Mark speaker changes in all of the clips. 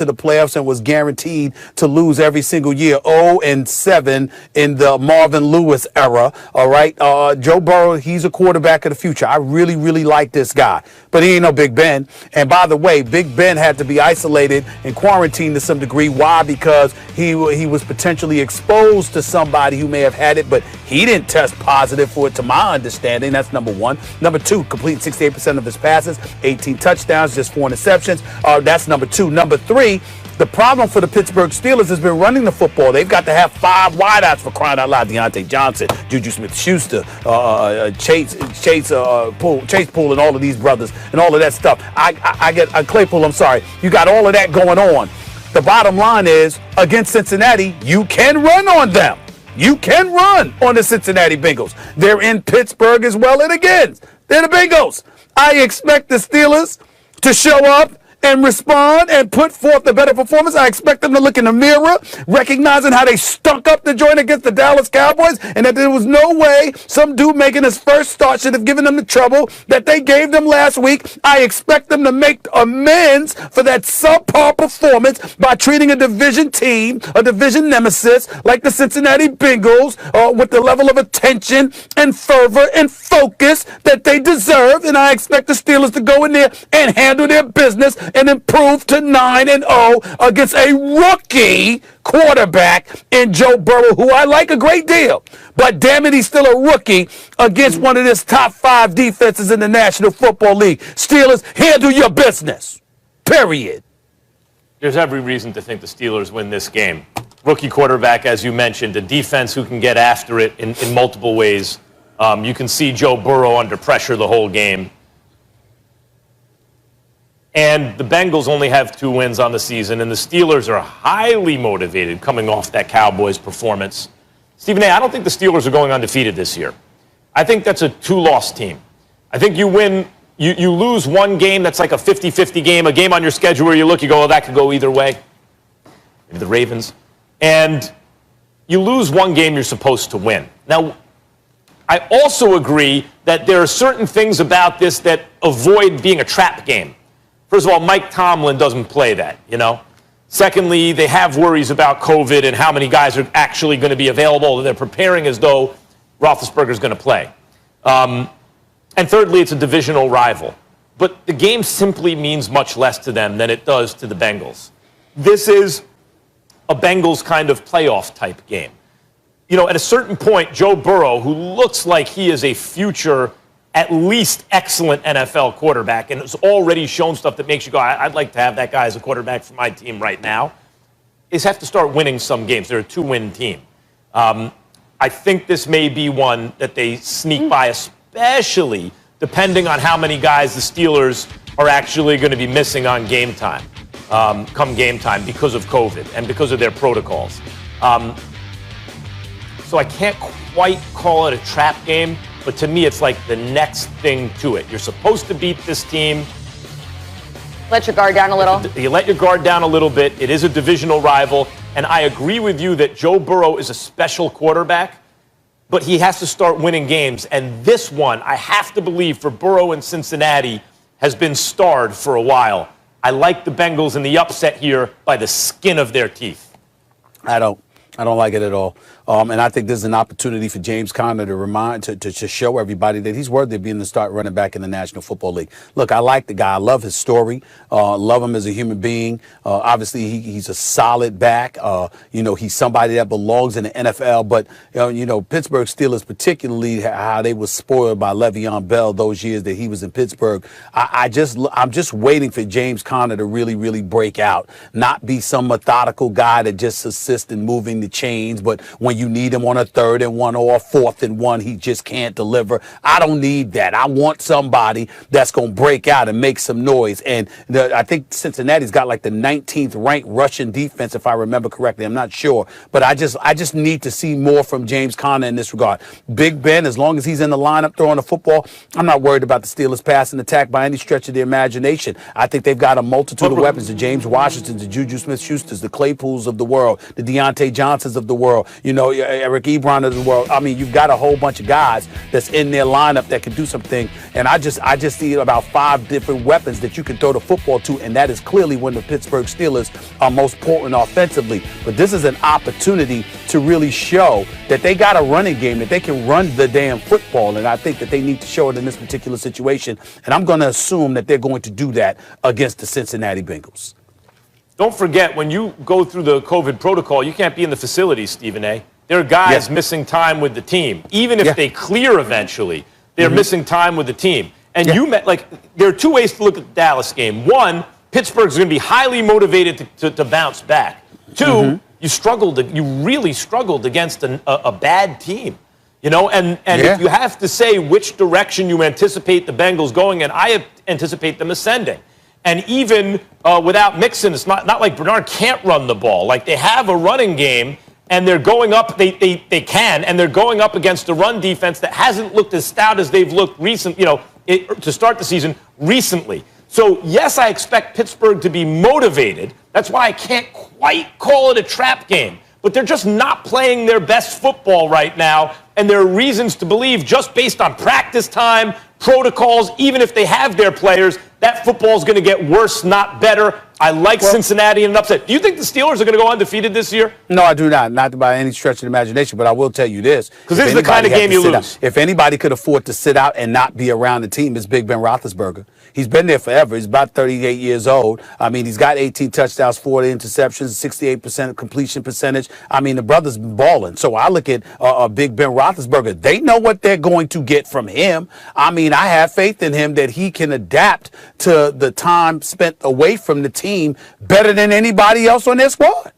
Speaker 1: to the playoffs and was guaranteed to lose every single year. 0-7 in the Marvin Lewis era. All right. Joe Burrow, he's a quarterback of the future. I really, really like this guy. But he ain't no Big Ben. And by the way, Big Ben had to be isolated and quarantined to some degree. Why? Because he was potentially exposed to somebody who may have had it, but he didn't test positive for it, to my understanding. That's number one. Number two, completing 68% of his passes, 18 touchdowns, just 4 interceptions. That's number two. Number three, the problem for the Pittsburgh Steelers has been running the football. They've got to have 5 wideouts, for crying out loud. Deontay Johnson, Juju Smith-Schuster, Chase Poole, and all of these brothers, and all of that stuff. I get Claypool. I'm sorry. You got all of that going on. The bottom line is, against Cincinnati, you can run on them. You can run on the Cincinnati Bengals. They're in Pittsburgh as well, and again, they're the Bengals. I expect the Steelers to show up and respond and put forth a better performance. I expect them to look in the mirror, recognizing how they stunk up the joint against the Dallas Cowboys, and that there was no way some dude making his first start should have given them the trouble that they gave them last week. I expect them to make amends for that subpar performance by treating a division team, a division nemesis, like the Cincinnati Bengals, with the level of attention and fervor and focus that they deserve. And I expect the Steelers to go in there and handle their business and improve to 9-0 against a rookie quarterback in Joe Burrow, who I like a great deal. But damn it, he's still a rookie against one of his top 5 defenses in the National Football League. Steelers, handle your business. Period.
Speaker 2: There's every reason to think the Steelers win this game. Rookie quarterback, as you mentioned, a defense who can get after it in multiple ways. You can see Joe Burrow under pressure the whole game. And the Bengals only have 2 wins on the season, and the Steelers are highly motivated coming off that Cowboys performance. Stephen A., I don't think the Steelers are going undefeated this year. I think that's a 2-loss team. I think you lose one game that's like a 50-50 game, a game on your schedule where you look, you go, oh, that could go either way. Maybe the Ravens. And you lose one game you're supposed to win. Now, I also agree that there are certain things about this that avoid being a trap game. First of all, Mike Tomlin doesn't play that, you know. Secondly, they have worries about COVID and how many guys are actually going to be available. They're preparing as though Roethlisberger's going to play. And thirdly, it's a divisional rival. But the game simply means much less to them than it does to the Bengals. This is a Bengals kind of playoff type game. You know, at a certain point, Joe Burrow, who looks like he is a future at least excellent NFL quarterback, and has already shown stuff that makes you go, I'd like to have that guy as a quarterback for my team right now, is have to start winning some games. They're a 2-win team. I think this may be one that they sneak by, especially depending on how many guys the Steelers are actually going to be missing on game time, come game time, because of COVID and because of their protocols. So I can't quite call it a trap game, but to me, it's like the next thing to it. You're supposed to beat this team.
Speaker 3: Let your guard down a little.
Speaker 2: You let your guard down a little bit. It is a divisional rival. And I agree with you that Joe Burrow is a special quarterback, but he has to start winning games. And this one, I have to believe, for Burrow and Cincinnati, has been starred for a while. I like the Bengals in the upset here by the skin of their teeth.
Speaker 1: I don't like it at all. And I think this is an opportunity for James Conner to show everybody that he's worthy of being the start running back in the National Football League. Look, I like the guy. I love his story. Love him as a human being. Obviously, he's a solid back. He's somebody that belongs in the NFL. But, Pittsburgh Steelers, particularly how they were spoiled by Le'Veon Bell those years that he was in Pittsburgh. I'm just waiting for James Conner to really, really break out. Not be some methodical guy that just assists in moving the chains, but when you need him on a 3rd and 1 or a 4th and 1, he just can't deliver. I don't need that. I want somebody that's going to break out and make some noise. And I think Cincinnati's got like the 19th ranked rushing defense, if I remember correctly. I'm not sure. But I just need to see more from James Conner in this regard. Big Ben, as long as he's in the lineup throwing the football, I'm not worried about the Steelers passing attack by any stretch of the imagination. I think they've got a multitude of weapons. The James Washingtons, the Juju Smith-Schusters, the Claypools of the world, the Deontay Johnson Johnsons of the world, Eric Ebron of the world. I mean, you've got a whole bunch of guys that's in their lineup that can do something. And I just see about 5 different weapons that you can throw the football to, and that is clearly when the Pittsburgh Steelers are most potent offensively. But this is an opportunity to really show that they got a running game, that they can run the damn football, and I think that they need to show it in this particular situation. And I'm going to assume that they're going to do that against the Cincinnati Bengals.
Speaker 2: Don't forget, when you go through the COVID protocol, you can't be in the facility, Stephen A. There are guys missing time with the team. Even if they clear eventually, they're missing time with the team. And there are 2 ways to look at the Dallas game. One, Pittsburgh's going to be highly motivated to bounce back. 2, you really struggled against a bad team. And if you have to say which direction you anticipate the Bengals going in, I anticipate them ascending. And even without Mixon, it's not like Bernard can't run the ball. Like, they have a running game, and they're going up, they can, and they're going up against a run defense that hasn't looked as stout as they've looked to start the season recently. So, yes, I expect Pittsburgh to be motivated. That's why I can't quite call it a trap game. But they're just not playing their best football right now, and there are reasons to believe, just based on practice time, protocols, even if they have their players, that football is going to get worse, not better. I like Cincinnati in an upset. Do you think the Steelers are going to go undefeated this year?
Speaker 1: No, I do not by any stretch of the imagination, but I will tell you this.
Speaker 2: Because this is the kind of game you lose.
Speaker 1: If anybody could afford to sit out and not be around the team, it's Big Ben Roethlisberger. He's been there forever. He's about 38 years old. I mean, he's got 18 touchdowns, 40 interceptions, 68% completion percentage. I mean, the brother's balling. So I look at Big Ben Roethlisberger. They know what they're going to get from him. I mean, I have faith in him that he can adapt to the time spent away from the team better than anybody else on their squad.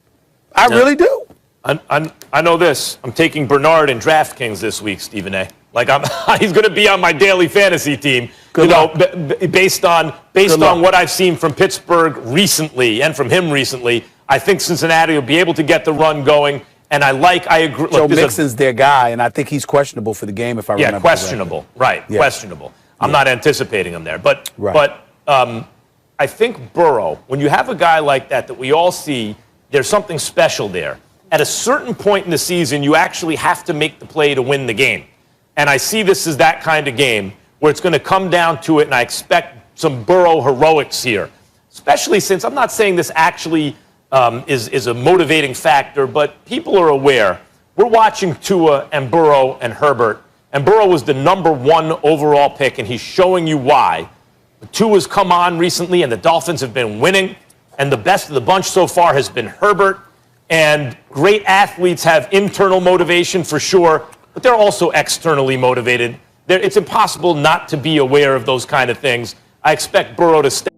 Speaker 1: I really do.
Speaker 2: I know this. I'm taking Bernard in DraftKings this week, Stephen A. Like, he's going to be on my daily fantasy team. Based on what I've seen from Pittsburgh recently and from him recently, I think Cincinnati will be able to get the run going. And I agree.
Speaker 1: Joe Mixon's their guy, and I think he's questionable for the game. If I remember
Speaker 2: questionable, right? Yeah. Questionable. I'm not anticipating him there, but I think Burrow. When you have a guy like that we all see, there's something special there. At a certain point in the season, you actually have to make the play to win the game. And I see this as that kind of game where it's going to come down to it, and I expect some Burrow heroics here, especially since I'm not saying this actually is a motivating factor, but people are aware. We're watching Tua and Burrow and Herbert, and Burrow was the #1 overall pick, and he's showing you why. Tua's come on recently, and the Dolphins have been winning, and the best of the bunch so far has been Herbert. And great athletes have internal motivation for sure, but they're also externally motivated. It's impossible not to be aware of those kind of things. I expect Burrow to stay